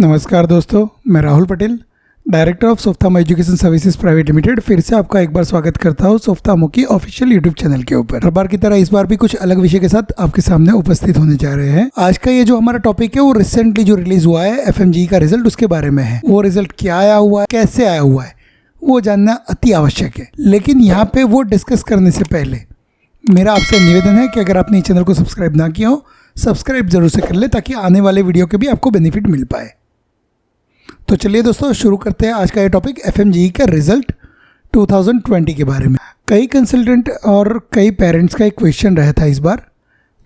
नमस्कार दोस्तों, मैं राहुल पटेल, डायरेक्टर ऑफ सोफ्थामो एजुकेशन सर्विसेज प्राइवेट लिमिटेड फिर से आपका एक बार स्वागत करता हूं सोफ्थामो की ऑफिशियल यूट्यूब चैनल के ऊपर। हर बार की तरह इस बार भी कुछ अलग विषय के साथ आपके सामने उपस्थित होने जा रहे हैं। आज का ये जो हमारा टॉपिक है वो रिसेंटली जो रिलीज हुआ है एफएमजी का रिजल्ट, उसके बारे में है। वो रिजल्ट क्या आया हुआ है, कैसे आया हुआ है, वो जानना अति आवश्यक है। लेकिन यहाँ पे वो डिस्कस करने से पहले मेरा आपसे निवेदन है कि अगर आपने इस चैनल को सब्सक्राइब ना किया हो, सब्सक्राइब जरूर से कर ले ताकि आने वाले वीडियो के भी आपको बेनिफिट मिल पाए। तो चलिए दोस्तों, शुरू करते हैं आज का ये टॉपिक एफएमजी का रिजल्ट 2020 के बारे में। कई कंसल्टेंट और कई पेरेंट्स का एक क्वेश्चन रहा था इस बार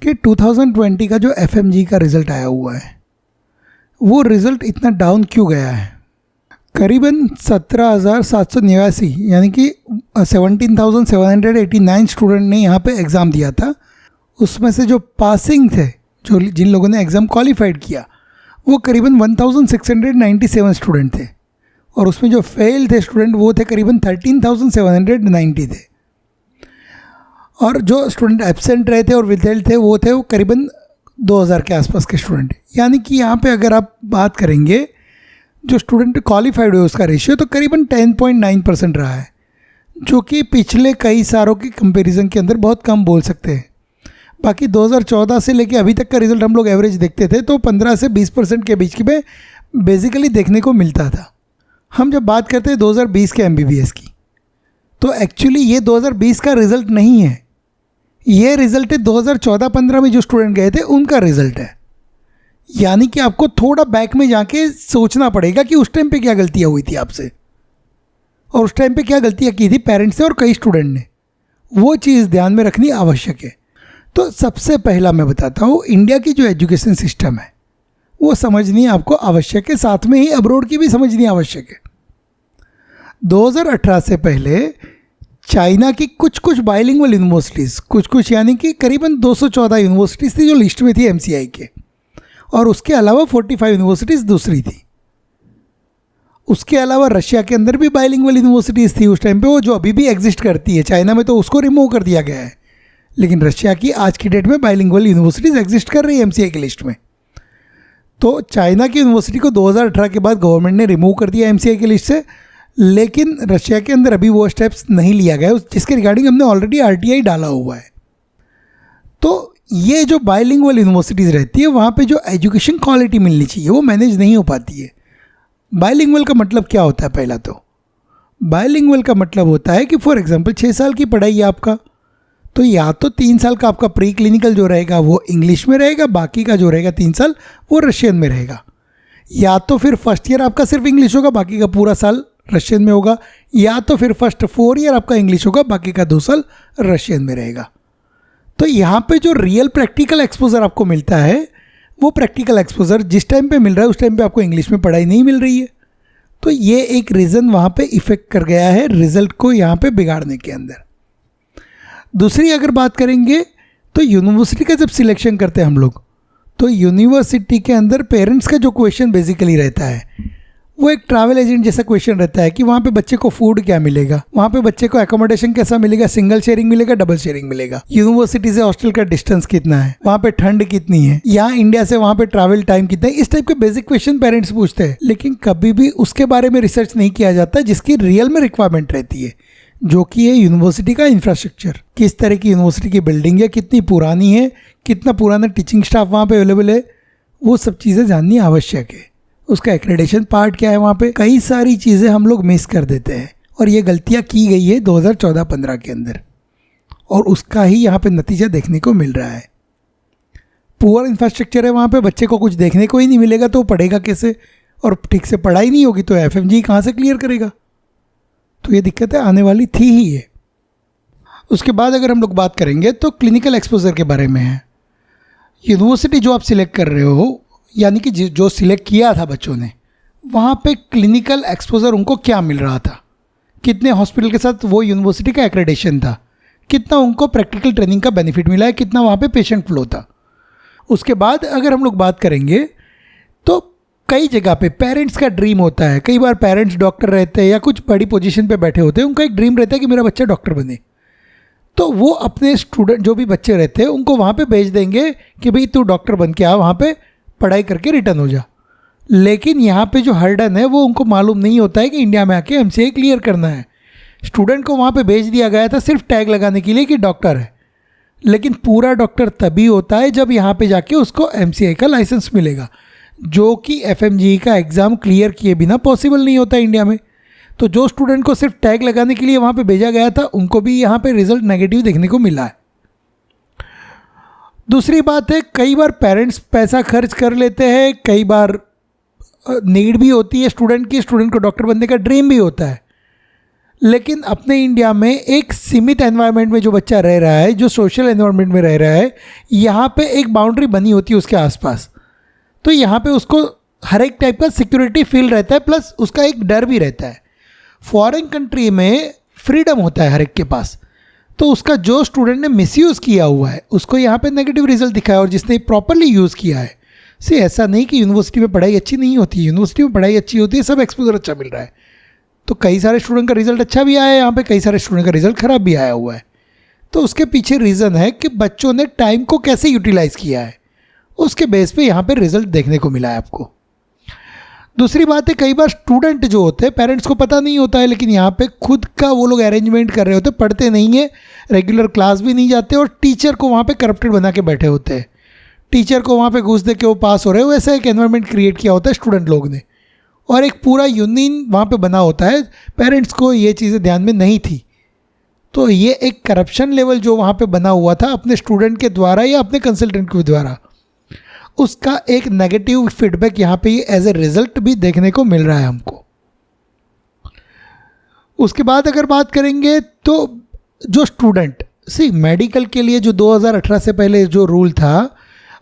कि 2020 का जो एफएमजी का रिज़ल्ट आया हुआ है वो रिज़ल्ट इतना डाउन क्यों गया है। करीबन 17,789 यानी कि 17,789 स्टूडेंट ने यहाँ पे एग्ज़ाम दिया था। उसमें से जो पासिंग थे, जो जिन लोगों ने एग्ज़ाम क्वालिफाइड किया, वो करीबन 1,697 स्टूडेंट थे। और उसमें जो फेल थे स्टूडेंट वो थे करीबन 13,790 थे। और जो स्टूडेंट एब्सेंट रहे थे और विथहेल्ड थे वो करीबन 2,000 के आसपास के स्टूडेंट। यानी कि यहाँ पे अगर आप बात करेंगे जो स्टूडेंट क्वालिफाइड हुए उसका रेशियो तो करीबन 10.9% रहा है, जो कि पिछले कई सालों के कंपैरिजन के अंदर बहुत कम बोल सकते हैं। बाकी 2014 से लेके अभी तक का रिज़ल्ट हम लोग एवरेज देखते थे तो 15 से 20% के बीच में बेसिकली देखने को मिलता था। हम जब बात करते हैं 2020 के एमबीबीएस की, तो एक्चुअली ये 2020 का रिज़ल्ट नहीं है, ये रिज़ल्ट है 2014-15 में जो स्टूडेंट गए थे उनका रिज़ल्ट है। यानी कि आपको थोड़ा बैक में जाके सोचना पड़ेगा कि उस टाइम पे क्या गलतियाँ हुई थी आपसे, और उस टाइम पे क्या गलतियाँ की थी पेरेंट्स ने और कई स्टूडेंट ने, वो चीज़ ध्यान में रखनी आवश्यक है। तो सबसे पहला मैं बताता हूँ, इंडिया की जो एजुकेशन सिस्टम है वो समझनी आपको आवश्यक है, साथ में ही अब्रॉड की भी समझनी आवश्यक है। 2018 से पहले चाइना की कुछ बाइलिंगुअल यूनिवर्सिटीज़, कुछ यानी कि करीबन 214 यूनिवर्सिटीज़ थी जो लिस्ट में थी एमसीआई के, और उसके अलावा 45 यूनिवर्सिटीज़ दूसरी थी। उसके अलावा रशिया के अंदर भी बाइलिंगुअल यूनिवर्सिटीज़ थी उस टाइम पे, वो जो अभी भी एग्जिस्ट करती है। चाइना में तो उसको रिमूव कर दिया गया है, लेकिन रशिया की आज की डेट में बाइलिंगुअल यूनिवर्सिटीज़ एग्जिस्ट कर रही है एमसीआई की लिस्ट में। तो चाइना की यूनिवर्सिटी को 2018 के बाद गवर्नमेंट ने रिमूव कर दिया एमसीआई की लिस्ट से, लेकिन रशिया के अंदर अभी वो स्टेप्स नहीं लिया गया जिसके रिगार्डिंग हमने ऑलरेडी आरटीआई डाला हुआ है। तो ये जो बाइलिंगुअल यूनिवर्सिटीज़ रहती है वहाँ पे जो एजुकेशन क्वालिटी मिलनी चाहिए वो मैनेज नहीं हो पाती है। बाइलिंगुअल का मतलब क्या होता है? पहला तो बाइलिंगुअल का मतलब होता है कि फॉर एग्जांपल 6 साल की पढ़ाई है आपका, तो या तो 3 साल का आपका प्री क्लिनिकल जो रहेगा वो इंग्लिश में रहेगा, बाकी का जो रहेगा 3 साल वो रशियन में रहेगा, या तो फिर फर्स्ट ईयर आपका सिर्फ इंग्लिश होगा, बाकी का पूरा साल रशियन में होगा, या तो फिर फर्स्ट 4 ईयर आपका इंग्लिश होगा, बाकी का 2 साल रशियन में रहेगा। तो यहाँ पे जो रियल प्रैक्टिकल एक्सपोजर आपको मिलता है वो प्रैक्टिकल एक्सपोजर जिस टाइम पे मिल रहा है उस टाइम पे आपको इंग्लिश में पढ़ाई नहीं मिल रही है। तो ये एक रीज़न वहाँ पे इफ़ेक्ट कर गया है रिज़ल्ट को यहाँ पे बिगाड़ने के अंदर। दूसरी अगर बात करेंगे तो यूनिवर्सिटी का जब सिलेक्शन करते हैं हम लोग, तो यूनिवर्सिटी के अंदर पेरेंट्स का जो क्वेश्चन बेसिकली रहता है वो एक ट्रैवल एजेंट जैसा क्वेश्चन रहता है कि वहाँ पे बच्चे को फूड क्या मिलेगा, वहाँ पे बच्चे को एकोमोडेशन कैसा मिलेगा, सिंगल शेयरिंग मिलेगा, डबल शेयरिंग मिलेगा, यूनिवर्सिटी से हॉस्टल का डिस्टेंस कितना है, वहाँ पे ठंड कितनी है, यहाँ इंडिया से वहाँ पे ट्रैवल टाइम कितना है। इस टाइप के बेसिक क्वेश्चन पेरेंट्स पूछते हैं, लेकिन कभी भी उसके बारे में रिसर्च नहीं किया जाता जिसकी रियल में रिक्वायरमेंट रहती है, जो कि है यूनिवर्सिटी का इंफ्रास्ट्रक्चर। किस तरह की यूनिवर्सिटी की बिल्डिंग है, कितनी पुरानी है, कितना पुराना टीचिंग स्टाफ वहाँ पे अवेलेबल है, वो सब चीज़ें जाननी आवश्यक है। उसका एक्रेडिटेशन पार्ट क्या है, वहाँ पे कई सारी चीज़ें हम लोग मिस कर देते हैं, और ये गलतियाँ की गई है 2014-15 के अंदर, और उसका ही यहाँ पे नतीजा देखने को मिल रहा है। पुअर इंफ्रास्ट्रक्चर है वहाँ पे, बच्चे को कुछ देखने को ही नहीं मिलेगा तो पढ़ेगा कैसे, और ठीक से पढ़ाई नहीं होगी तो एफएमजी कहाँ से क्लियर करेगा। तो ये दिक्कतें आने वाली थी ही है। उसके बाद अगर हम लोग बात करेंगे तो क्लिनिकल एक्सपोजर के बारे में है। यूनिवर्सिटी जो आप सिलेक्ट कर रहे हो, यानी कि जो सिलेक्ट किया था बच्चों ने, वहाँ पे क्लिनिकल एक्सपोजर उनको क्या मिल रहा था, कितने हॉस्पिटल के साथ वो यूनिवर्सिटी का एक्रेडिटेशन था, कितना उनको प्रैक्टिकल ट्रेनिंग का बेनिफिट मिला है, कितना वहाँ पे पेशेंट फ्लो था। उसके बाद अगर हम लोग बात करेंगे तो कई जगह पे पेरेंट्स का ड्रीम होता है, कई बार पेरेंट्स डॉक्टर रहते हैं या कुछ बड़ी पोजीशन पे बैठे होते हैं, उनका एक ड्रीम रहता है कि मेरा बच्चा डॉक्टर बने। तो वो अपने स्टूडेंट जो भी बच्चे रहते हैं उनको वहाँ पे भेज देंगे कि भाई तू डॉक्टर बन के आ, वहाँ पे पढ़ाई करके रिटर्न हो जा। लेकिन यहाँ पे जो हर्डन है वो उनको मालूम नहीं होता है कि इंडिया में आके MCA क्लियर करना है। स्टूडेंट को वहाँ पे भेज दिया गया था सिर्फ टैग लगाने के लिए कि डॉक्टर है, लेकिन पूरा डॉक्टर तभी होता है जब यहाँ पे जाके उसको MCA का लाइसेंस मिलेगा, जो कि FMGE का एग्ज़ाम क्लियर किए बिना पॉसिबल नहीं होता इंडिया में। तो जो स्टूडेंट को सिर्फ टैग लगाने के लिए वहाँ पे भेजा गया था उनको भी यहाँ पे रिज़ल्ट नेगेटिव देखने को मिला है। दूसरी बात है, कई बार पेरेंट्स पैसा खर्च कर लेते हैं, कई बार नीड भी होती है स्टूडेंट की, स्टूडेंट को डॉक्टर बनने का ड्रीम भी होता है, लेकिन अपने इंडिया में एक सीमित एनवायरनमेंट में जो बच्चा रह रहा है, जो सोशल एनवायरनमेंट में रह रहा है, यहाँ पे एक बाउंड्री बनी होती है उसके आसपास। तो यहाँ पे उसको हर एक टाइप का सिक्योरिटी फील रहता है, प्लस उसका एक डर भी रहता है। फॉरेन कंट्री में फ्रीडम होता है हर एक के पास, तो उसका जो स्टूडेंट ने मिसयूज़ किया हुआ है उसको यहाँ पे नेगेटिव रिजल्ट दिखा है, और जिसने प्रॉपरली यूज़ किया है, ऐसा नहीं कि यूनिवर्सिटी में पढ़ाई अच्छी नहीं होती है, यूनिवर्सिटी में पढ़ाई अच्छी होती है, सब एक्सपोजर अच्छा मिल रहा है। तो कई सारे स्टूडेंट का रिजल्ट अच्छा भी आया है यहाँ पे, कई सारे स्टूडेंट का रिजल्ट ख़राब भी आया हुआ है। तो उसके पीछे रीज़न है कि बच्चों ने टाइम को कैसे यूटिलाइज़ किया है, उसके बेस पे यहाँ पे रिजल्ट देखने को मिला है आपको। दूसरी बात है, कई बार स्टूडेंट जो होते हैं पेरेंट्स को पता नहीं होता है, लेकिन यहाँ पे खुद का वो लोग अरेंजमेंट कर रहे होते, पढ़ते नहीं है, रेगुलर क्लास भी नहीं जाते, और टीचर को वहाँ पे करप्टेड बना के बैठे होते हैं। टीचर को वहाँ पे घूस दे के वो पास हो रहे हो, वैसा एक एनवायरनमेंट क्रिएट किया होता है स्टूडेंट लोग ने, और एक पूरा यूनियन वहाँ पे बना होता है। पेरेंट्स को ये चीज़ें ध्यान में नहीं थी, तो ये एक करप्शन लेवल जो वहाँ पे बना हुआ था अपने स्टूडेंट के द्वारा या अपने कंसल्टेंट के द्वारा, उसका एक नेगेटिव फीडबैक यहाँ पे एज ए रिजल्ट भी देखने को मिल रहा है हमको। उसके बाद अगर बात करेंगे तो जो स्टूडेंट मेडिकल के लिए जो 2018 से पहले जो रूल था,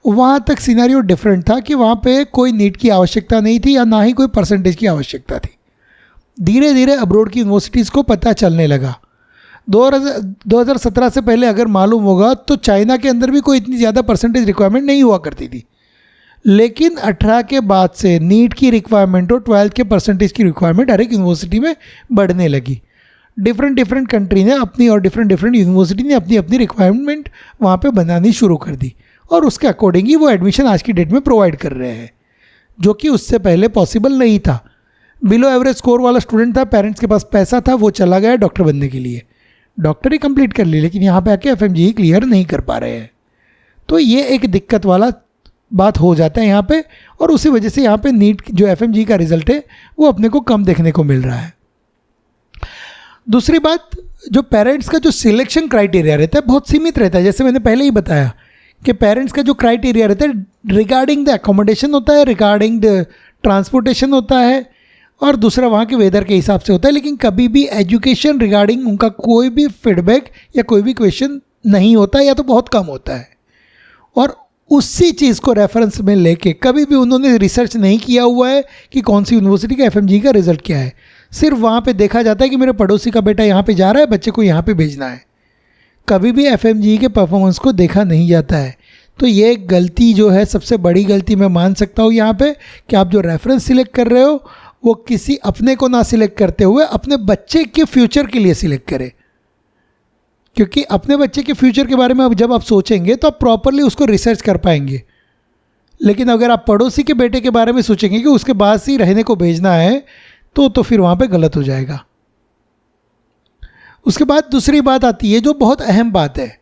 वहाँ तक सिनेरियो डिफरेंट था कि वहाँ पे कोई नीट की आवश्यकता नहीं थी या ना ही कोई परसेंटेज की आवश्यकता थी। धीरे धीरे अब्रोड की यूनिवर्सिटीज़ को पता चलने लगा। 2017 से पहले अगर मालूम होगा तो चाइना के अंदर भी कोई इतनी ज़्यादा परसेंटेज रिक्वायरमेंट नहीं हुआ करती थी, लेकिन 18 के बाद से नीट की रिक्वायरमेंट और 12 के परसेंटेज की रिक्वायरमेंट हर एक यूनिवर्सिटी में बढ़ने लगी। डिफरेंट कंट्री ने अपनी और डिफरेंट यूनिवर्सिटी ने अपनी अपनी रिक्वायरमेंट वहाँ पे बनानी शुरू कर दी, और उसके अकॉर्डिंग ही वो एडमिशन आज की डेट में प्रोवाइड कर रहे हैं, जो कि उससे पहले पॉसिबल नहीं था। बिलो एवरेज स्कोर वाला स्टूडेंट था, पेरेंट्स के पास पैसा था, वो चला गया डॉक्टर बनने के लिए, डॉक्टर ही कंप्लीट कर ली, लेकिन यहाँ पे आके FMGE क्लियर नहीं कर पा रहे हैं। तो ये एक दिक्कत वाला बात हो जाता है यहाँ पे, और उसी वजह से यहाँ पे नीट जो FMGE का रिजल्ट है वो अपने को कम देखने को मिल रहा है। दूसरी बात, जो पेरेंट्स का जो सिलेक्शन क्राइटेरिया रहता है बहुत सीमित रहता है। जैसे मैंने पहले ही बताया कि पेरेंट्स का जो क्राइटेरिया रहता है रिगार्डिंग द एकोमोडेशन होता है, रिगार्डिंग द ट्रांसपोर्टेशन होता है, और दूसरा वहाँ के वेदर के हिसाब से होता है, लेकिन कभी भी एजुकेशन रिगार्डिंग उनका कोई भी फीडबैक या कोई भी क्वेश्चन नहीं होता, या तो बहुत कम होता है। और उसी चीज़ को रेफरेंस में लेके कभी भी उन्होंने रिसर्च नहीं किया हुआ है कि कौन सी यूनिवर्सिटी का FMGE का रिजल्ट क्या है। सिर्फ वहाँ पे देखा जाता है कि मेरे पड़ोसी का बेटा यहाँ पे जा रहा है, बच्चे को यहाँ पे भेजना है। कभी भी FMGE के परफॉर्मेंस को देखा नहीं जाता है। तो ये गलती जो है सबसे बड़ी गलती मैं मान सकता हूँ यहाँ पे, कि आप जो रेफरेंस सिलेक्ट कर रहे हो वो किसी अपने को ना सिलेक्ट करते हुए अपने बच्चे के फ्यूचर के लिए सिलेक्ट करें, क्योंकि अपने बच्चे के फ्यूचर के बारे में अब जब आप सोचेंगे तो आप प्रॉपरली उसको रिसर्च कर पाएंगे। लेकिन अगर आप पड़ोसी के बेटे के बारे में सोचेंगे कि उसके बाद ही रहने को भेजना है, तो फिर वहाँ पे गलत हो जाएगा। उसके बाद दूसरी बात आती है जो बहुत अहम बात है।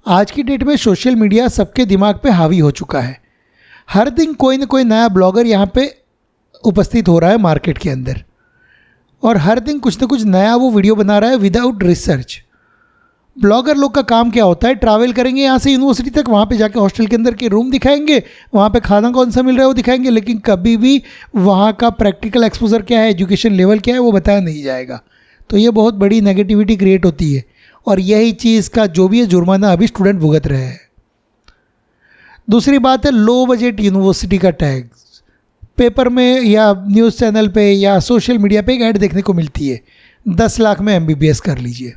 आज की डेट में सोशल मीडिया सबके दिमाग पे हावी हो चुका है। हर दिन कोई ना कोई नया ब्लॉगर यहाँ पे उपस्थित हो रहा है मार्केट के अंदर, और हर दिन कुछ ना कुछ नया वो वीडियो बना रहा है विदाउट रिसर्च। ब्लॉगर लोग का काम क्या होता है, ट्रैवल करेंगे यहाँ से यूनिवर्सिटी तक, वहाँ पे जाके हॉस्टल के अंदर के रूम दिखाएंगे, वहाँ पे खाना कौन सा मिल रहा है वो दिखाएंगे, लेकिन कभी भी वहाँ का प्रैक्टिकल एक्सपोजर क्या है, एजुकेशन लेवल क्या है, वो बताया नहीं जाएगा। तो ये बहुत बड़ी नेगेटिविटी क्रिएट होती है, और यही चीज़ का जो भी है जुर्माना अभी स्टूडेंट भुगत रहे हैं। दूसरी बात है लो बजट यूनिवर्सिटी का टैग। पेपर में या न्यूज़ चैनल पे या सोशल मीडिया पे एक ऐड देखने को मिलती है, 10 लाख में MBBS कर लीजिए,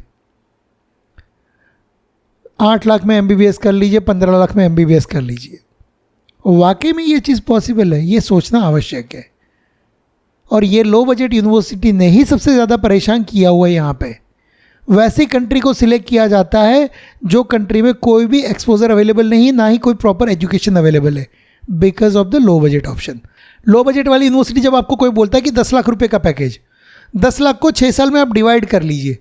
8 लाख में MBBS कर लीजिए, 15 लाख में MBBS कर लीजिए। वाकई में ये चीज़ पॉसिबल है, ये सोचना आवश्यक है। और ये लो बजट यूनिवर्सिटी ने ही सबसे ज़्यादा परेशान किया हुआ है यहाँ पे। वैसी कंट्री को सिलेक्ट किया जाता है जो कंट्री में कोई भी एक्सपोजर अवेलेबल नहीं है, ना ही कोई प्रॉपर एजुकेशन अवेलेबल है, because of the low budget option. Low budget वाली यूनिवर्सिटी जब आपको कोई बोलता है कि 10 लाख रुपए का पैकेज, 10 लाख को 6 साल में आप डिवाइड कर लीजिए,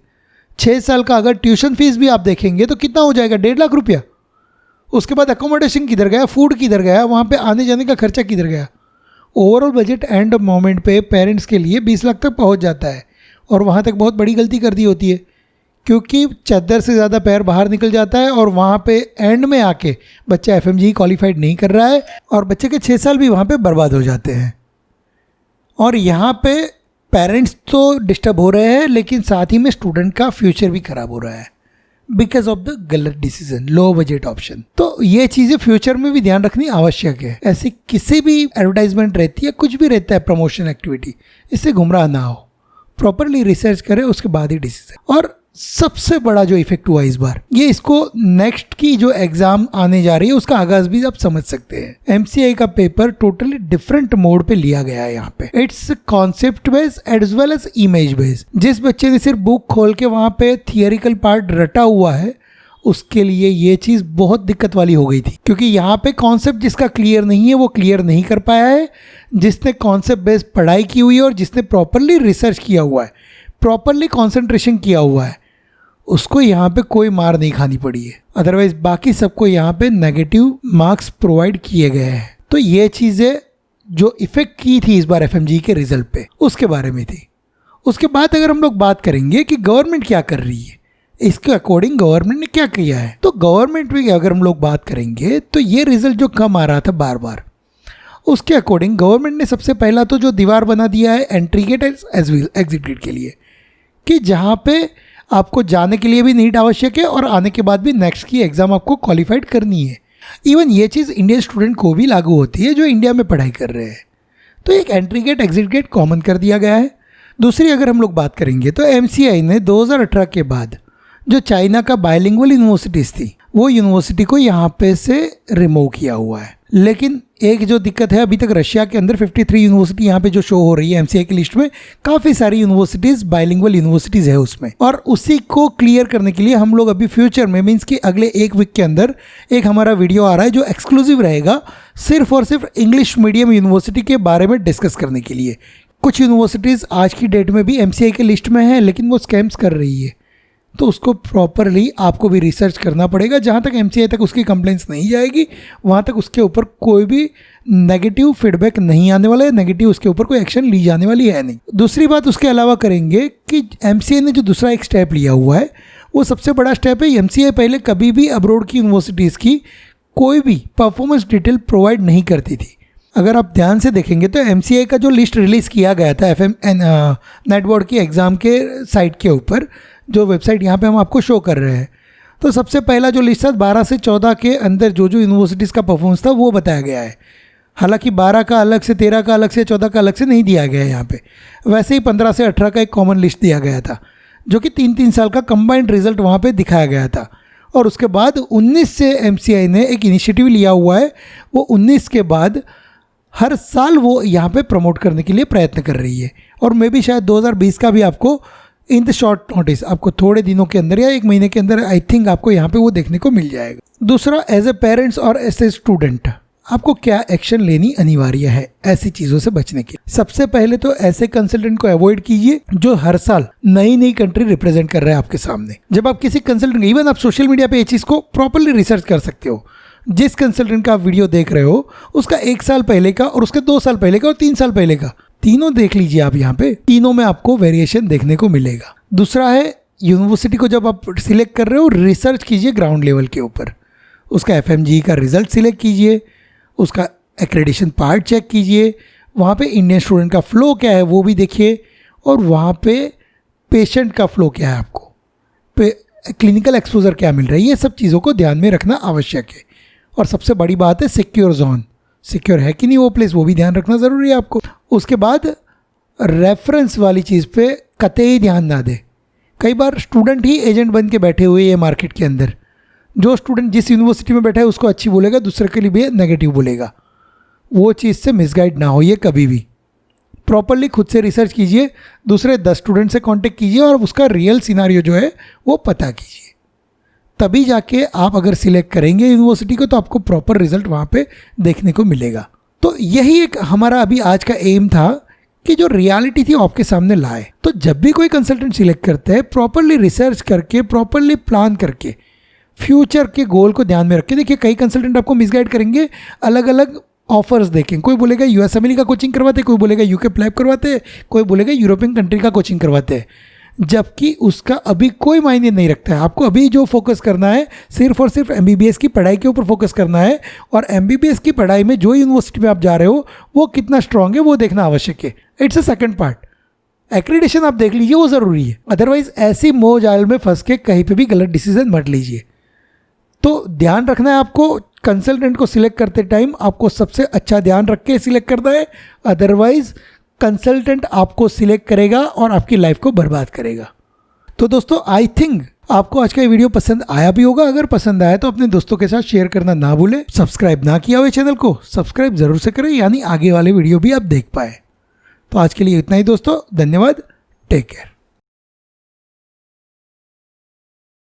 6 साल का अगर ट्यूशन फीस भी आप देखेंगे तो कितना हो जाएगा, 1.5 लाख रुपया। उसके बाद अकोमोडेशन किधर गया, फूड किधर गया, वहाँ पे आने जाने का खर्चा किधर गया। ओवरऑल बजट एंड मोमेंट पे पेरेंट्स के लिए 20 लाख तक पहुँच जाता है। और वहाँ तक बहुत बड़ी गलती कर दी होती है, क्योंकि चद्दर से ज़्यादा पैर बाहर निकल जाता है और वहाँ पे एंड में आके बच्चा FMGE क्वालिफाइड नहीं कर रहा है और बच्चे के 6 साल भी वहाँ पे बर्बाद हो जाते हैं। और यहाँ पे पेरेंट्स तो डिस्टर्ब हो रहे हैं, लेकिन साथ ही में स्टूडेंट का फ्यूचर भी खराब हो रहा है बिकॉज ऑफ द गलत डिसीजन, लो बजट ऑप्शन। तो ये चीज़ें फ्यूचर में भी ध्यान रखनी आवश्यक है। ऐसी किसी भी एडवर्टाइजमेंट रहती है, कुछ भी रहता है प्रमोशन एक्टिविटी, इससे गुमराह ना हो, प्रॉपरली रिसर्च करें उसके बाद ही डिसीजन। और सबसे बड़ा जो इफेक्ट हुआ इस बार, ये इसको नेक्स्ट की जो एग्जाम आने जा रही है उसका आगाज भी आप समझ सकते हैं। MCI का पेपर टोटली डिफरेंट मोड पे लिया गया है। यहाँ पे it's concept based as well as image based. जिस बच्चे ने सिर्फ बुक खोल के वहाँ पे थियोरिकल पार्ट रटा हुआ है, उसके लिए ये चीज़ बहुत दिक्कत वाली हो गई थी, क्योंकि यहाँ पे कॉन्सेप्ट जिसका क्लियर नहीं है वो क्लियर नहीं कर पाया है। जिसने कॉन्सेप्ट बेस्ड पढ़ाई की हुई है और जिसने प्रॉपरली रिसर्च किया हुआ है, प्रॉपरली कॉन्सेंट्रेशन किया हुआ है, उसको यहाँ पे कोई मार नहीं खानी पड़ी है। अदरवाइज बाकी सबको यहाँ पे नेगेटिव मार्क्स प्रोवाइड किए गए हैं। तो ये चीज़ें जो इफ़ेक्ट की थी इस बार FMGE के रिजल्ट पे, उसके बारे में थी। उसके बाद अगर हम लोग बात करेंगे कि गवर्नमेंट क्या कर रही है, इसके अकॉर्डिंग गवर्नमेंट ने क्या किया है, तो गवर्नमेंट में अगर हम लोग बात करेंगे तो ये रिजल्ट जो कम आ रहा था बार बार, उसके अकॉर्डिंग गवर्नमेंट ने सबसे पहला तो जो दीवार बना दिया है entry gate as well exit gate के लिए, कि जहाँ पे आपको जाने के लिए भी नीट आवश्यक है और आने के बाद भी नेक्स्ट की एग्ज़ाम आपको क्वालिफाइड करनी है। इवन ये चीज़ इंडियन स्टूडेंट को भी लागू होती है जो इंडिया में पढ़ाई कर रहे हैं। तो एक entry gate exit gate common कर दिया गया है। दूसरी अगर हम लोग बात करेंगे तो MCI ने 2018 के बाद जो चाइना का बायलिंगुअल यूनिवर्सिटीज़ थी, वो यूनिवर्सिटी को यहाँ पे से रिमूव किया हुआ है। लेकिन एक जो दिक्कत है, अभी तक रशिया के अंदर 53 यूनिवर्सिटी यहाँ पे जो शो हो रही है MCI की लिस्ट में, काफ़ी सारी यूनिवर्सिटीज़ बायलिंगुअल यूनिवर्सिटीज़ है उसमें। और उसी को क्लियर करने के लिए हम लोग अभी फ्यूचर में, मीन्स कि अगले एक वीक के अंदर एक हमारा वीडियो आ रहा है जो एक्सक्लूसिव रहेगा सिर्फ और सिर्फ इंग्लिश मीडियम यूनिवर्सिटी के बारे में डिस्कस करने के लिए। कुछ यूनिवर्सिटीज़ आज की डेट में भी MCI के लिस्ट में है, लेकिन वो स्कैम्स कर रही है, तो उसको प्रॉपरली आपको भी रिसर्च करना पड़ेगा। जहाँ तक MCI तक उसकी कंप्लेंट्स नहीं जाएगी, वहाँ तक उसके ऊपर कोई भी नेगेटिव फीडबैक नहीं आने वाला है, नेगेटिव उसके ऊपर कोई एक्शन ली जाने वाली है नहीं। दूसरी बात उसके अलावा करेंगे कि MCI ने जो दूसरा एक स्टेप लिया हुआ है, वो सबसे बड़ा स्टेप है। MCI पहले कभी भी अब्रॉड की यूनिवर्सिटीज़ की कोई भी परफॉर्मेंस डिटेल प्रोवाइड नहीं करती थी। अगर आप ध्यान से देखेंगे तो MCI का जो लिस्ट रिलीज़ किया गया था नेट बोर्ड की एग्ज़ाम के साइट के ऊपर, जो वेबसाइट यहाँ पे हम आपको शो कर रहे हैं, तो सबसे पहला जो लिस्ट था 12 से 14 के अंदर जो जो यूनिवर्सिटीज़ का परफॉर्मेंस था वो बताया गया है। हालांकि 12 का अलग से, 13 का अलग से, 14 का अलग से नहीं दिया गया है यहाँ पे। वैसे ही 15 से 18 का एक कॉमन लिस्ट दिया गया था, जो कि 3-3 साल का कंबाइंड रिजल्ट वहाँ पे दिखाया गया था। और उसके बाद 19 से MCI ने एक इनिशिएटिव लिया हुआ है, वो 19 के बाद हर साल वो यहाँ पे प्रमोट करने के लिए प्रयत्न कर रही है। और मे भी शायद 2020 का भी आपको इन द शॉर्ट नोटिस, आपको थोड़े दिनों के अंदर या एक महीने के अंदर आई थिंक आपको यहाँ पे वो देखने को मिल जाएगा। दूसरा, एज ए पेरेंट्स और एज ए स्टूडेंट आपको क्या एक्शन लेनी अनिवार्य है ऐसी चीज़ों से बचने के। सबसे पहले तो ऐसे कंसल्टेंट को अवॉइड कीजिए जो हर साल नई नई कंट्री रिप्रेजेंट कर रहा है आपके सामने। जब आप किसी कंसल्टेंट, इवन आप सोशल मीडिया पे ये चीज़ को प्रॉपरली रिसर्च कर सकते हो, जिस कंसल्टेंट का आप वीडियो देख रहे हो उसका 1 साल पहले का और उसके 2 साल पहले का और 3 साल पहले का, तीनों देख लीजिए आप। यहाँ पे तीनों में आपको वेरिएशन देखने को मिलेगा। दूसरा है, यूनिवर्सिटी को जब आप सिलेक्ट कर रहे हो, रिसर्च कीजिए ग्राउंड लेवल के ऊपर। उसका FMGE का रिजल्ट सिलेक्ट कीजिए, उसका एक्रेडिशन पार्ट चेक कीजिए, वहाँ पे इंडियन स्टूडेंट का फ़्लो क्या है वो भी देखिए, और वहाँ पे पेशेंट का फ़्लो क्या है, आपको क्लिनिकल एक्सपोजर क्या मिल रहा है, ये सब चीज़ों को ध्यान में रखना आवश्यक है। और सबसे बड़ी बात है सिक्योर जोन, सिक्योर है कि नहीं वो प्लेस, वो भी ध्यान रखना ज़रूरी है आपको। उसके बाद रेफरेंस वाली चीज़ पे कतई ध्यान ना दे। कई बार स्टूडेंट ही एजेंट बन के बैठे हुए हैं मार्केट के अंदर। जो स्टूडेंट जिस यूनिवर्सिटी में बैठा है उसको अच्छी बोलेगा, दूसरे के लिए भी नेगेटिव बोलेगा। वो चीज़ से मिसगाइड ना होइए कभी भी। प्रॉपरली खुद से रिसर्च कीजिए, दूसरे 10 स्टूडेंट से कांटेक्ट कीजिए और उसका रियल सिनारियो जो है वो पता कीजिए। तभी जाके आप अगर सिलेक्ट करेंगे यूनिवर्सिटी को तो आपको प्रॉपर रिजल्ट वहाँ पे देखने को मिलेगा। तो यही एक हमारा अभी आज का एम था कि जो रियलिटी थी आपके सामने लाए। तो जब भी कोई कंसल्टेंट सिलेक्ट करते हैं, प्रॉपरली रिसर्च करके, प्रॉपरली प्लान करके, फ्यूचर के गोल को ध्यान में रख के। देखिए कई कंसल्टेंट आपको मिसगाइड करेंगे, अलग अलग ऑफर्स देखें। कोई बोलेगा यूएस अमेरिका सिंगापुर करवाते, कोई बोलेगा यूके प्लैब करवाते, कोई बोलेगा यूरोपियन कंट्री का कोचिंग करवाते हैं, जबकि उसका अभी कोई मायने नहीं रखता है। आपको अभी जो फोकस करना है सिर्फ और सिर्फ एमबीबीएस की पढ़ाई के ऊपर फोकस करना है, और एमबीबीएस की पढ़ाई में जो यूनिवर्सिटी में आप जा रहे हो वो कितना स्ट्रांग है वो देखना आवश्यक है। It's a second part. Accreditation आप देख लीजिए, वो ज़रूरी है। अदरवाइज ऐसी मोह जाल में फंस के कहीं पे भी गलत डिसीजन मत लीजिए। तो ध्यान रखना है आपको, कंसल्टेंट को सिलेक्ट करते टाइम आपको सबसे अच्छा ध्यान रख के सिलेक्ट करना है, अदरवाइज कंसल्टेंट आपको सिलेक्ट करेगा और आपकी लाइफ को बर्बाद करेगा। तो दोस्तों आई थिंक आपको आज का ये वीडियो पसंद आया भी होगा। अगर पसंद आया तो अपने दोस्तों के साथ शेयर करना ना भूलें। सब्सक्राइब ना किया हुए चैनल को सब्सक्राइब जरूर से करें, यानी आगे वाले वीडियो भी आप देख पाए। तो आज के लिए इतना ही दोस्तों, धन्यवाद, टेक केयर।